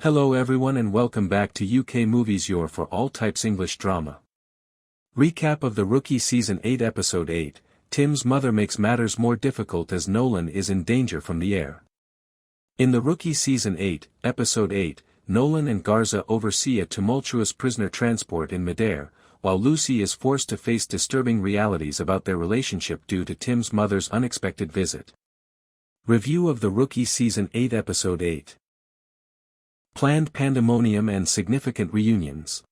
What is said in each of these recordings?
Hello everyone and welcome back to UK Movies, your for all types English drama. Recap of The Rookie Season 8 Episode 8, Tim's mother makes matters more difficult as Nolan is in danger from the air. In The Rookie Season 8, Episode 8, Nolan and Garza oversee a tumultuous prisoner transport in midair, while Lucy is forced to face disturbing realities about their relationship due to Tim's mother's unexpected visit. Review of The Rookie Season 8 Episode 8. Planned pandemonium and significant reunions.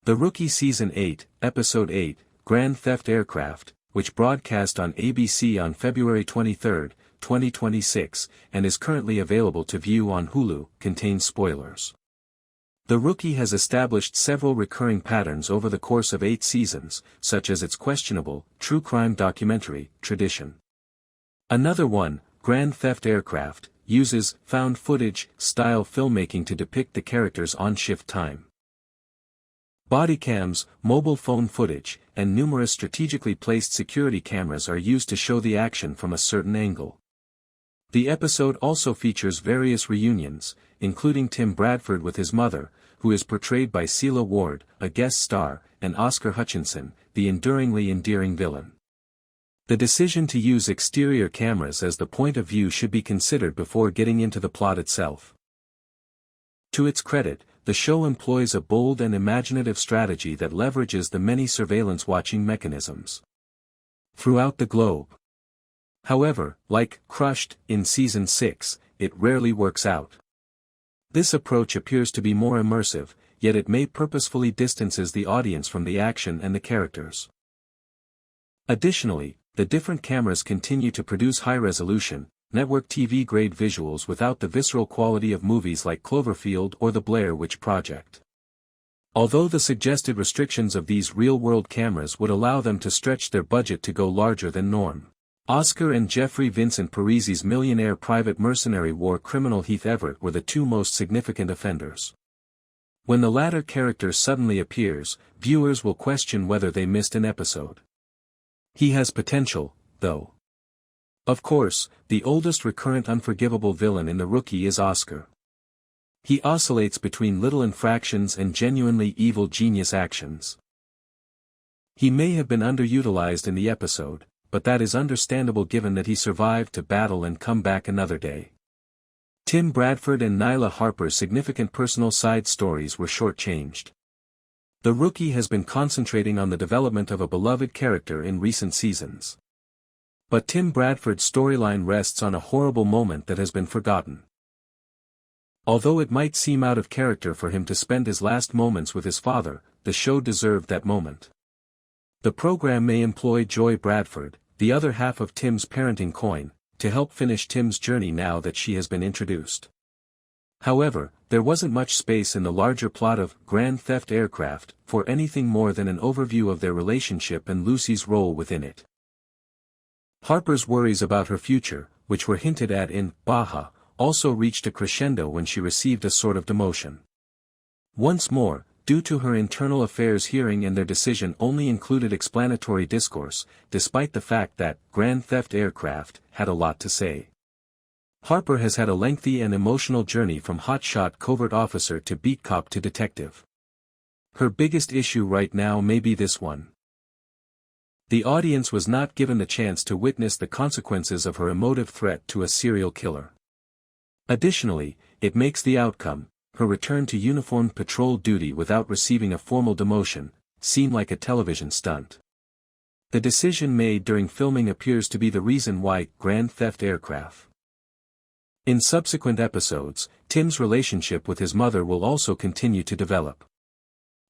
The Rookie Season 8, Episode 8, Grand Theft Aircraft, which broadcast on ABC on February 23, 2026, and is currently available to view on Hulu, contains spoilers. The Rookie has established several recurring patterns over the course of 8 seasons, such as its questionable, true crime documentary, tradition. Another one, Grand Theft Aircraft, uses found footage style filmmaking to depict the characters' on-shift time. Bodycams, mobile phone footage, and numerous strategically placed security cameras are used to show the action from a certain angle. The episode also features various reunions, including Tim Bradford with his mother, who is portrayed by Celia Ward, a guest star, and Oscar Hutchinson, the enduringly endearing villain. The decision to use exterior cameras as the point of view should be considered before getting into the plot itself. To its credit, the show employs a bold and imaginative strategy that leverages the many surveillance watching mechanisms throughout the globe. However, like Crushed in Season 6, it rarely works out. This approach appears to be more immersive, yet it may purposefully distances the audience from the action and the characters. Additionally, the different cameras continue to produce high-resolution, network TV-grade visuals without the visceral quality of movies like Cloverfield or The Blair Witch Project. Although the suggested restrictions of these real-world cameras would allow them to stretch their budget to go larger than norm. Oscar and Jeffrey Vincent Parisi's millionaire private mercenary war criminal Heath Everett were the two most significant offenders. When the latter character suddenly appears, viewers will question whether they missed an episode. He has potential, though. Of course, the oldest recurrent unforgivable villain in The Rookie is Oscar. He oscillates between little infractions and genuinely evil genius actions. He may have been underutilized in the episode, but that is understandable given that he survived to battle and come back another day. Tim Bradford and Nyla Harper's significant personal side stories were shortchanged. The Rookie has been concentrating on the development of a beloved character in recent seasons. But Tim Bradford's storyline rests on a horrible moment that has been forgotten. Although it might seem out of character for him to spend his last moments with his father, the show deserved that moment. The program may employ Joy Bradford, the other half of Tim's parenting coin, to help finish Tim's journey now that she has been introduced. However, there wasn't much space in the larger plot of Grand Theft Aircraft for anything more than an overview of their relationship and Lucy's role within it. Harper's worries about her future, which were hinted at in Baja, also reached a crescendo when she received a sort of demotion. Once more, due to her internal affairs hearing and their decision only included explanatory discourse, despite the fact that Grand Theft Aircraft had a lot to say. Harper has had a lengthy and emotional journey from hotshot covert officer to beat cop to detective. Her biggest issue right now may be this one. The audience was not given the chance to witness the consequences of her emotive threat to a serial killer. Additionally, it makes the outcome, her return to uniformed patrol duty without receiving a formal demotion, seem like a television stunt. The decision made during filming appears to be the reason why Grand Theft Aircraft. In subsequent episodes, Tim's relationship with his mother will also continue to develop.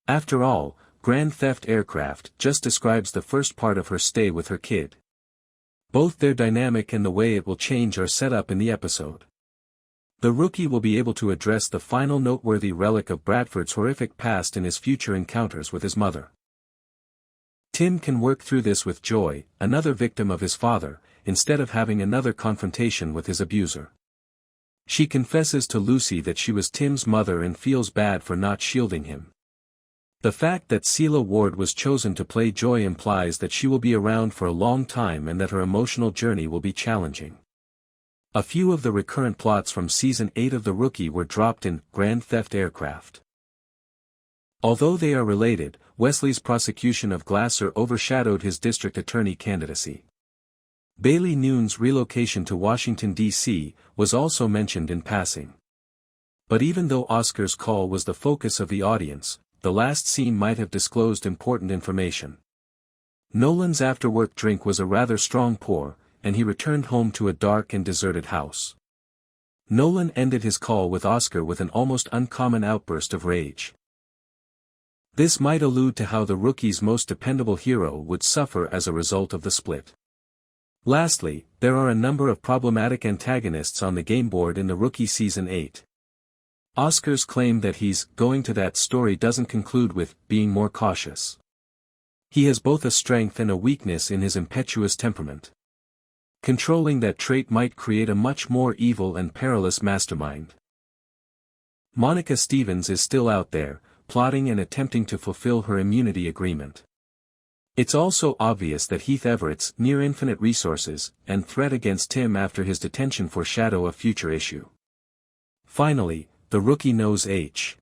After all, Grand Theft Aircraft just describes the first part of her stay with her kid. Both their dynamic and the way it will change are set up in the episode. The Rookie will be able to address the final noteworthy relic of Bradford's horrific past in his future encounters with his mother. Tim can work through this with Joy, another victim of his father, instead of having another confrontation with his abuser. She confesses to Lucy that she was Tim's mother and feels bad for not shielding him. The fact that Celia Ward was chosen to play Joy implies that she will be around for a long time and that her emotional journey will be challenging. A few of the recurrent plots from Season 8 of The Rookie were dropped in Grand Theft Aircraft. Although they are related, Wesley's prosecution of Glasser overshadowed his district attorney candidacy. Bailey Noon's relocation to Washington, D.C., was also mentioned in passing. But even though Oscar's call was the focus of the audience, the last scene might have disclosed important information. Nolan's after-work drink was a rather strong pour, and he returned home to a dark and deserted house. Nolan ended his call with Oscar with an almost uncommon outburst of rage. This might allude to how the Rookie's most dependable hero would suffer as a result of the split. Lastly, there are a number of problematic antagonists on the game board in The Rookie Season 8. Oscar's claim that he's going to that story doesn't conclude with being more cautious. He has both a strength and a weakness in his impetuous temperament. Controlling that trait might create a much more evil and perilous mastermind. Monica Stevens is still out there, plotting and attempting to fulfill her immunity agreement. It's also obvious that Heath Everett's near-infinite resources and threat against Tim after his detention foreshadow a future issue. Finally, the Rookie knows H.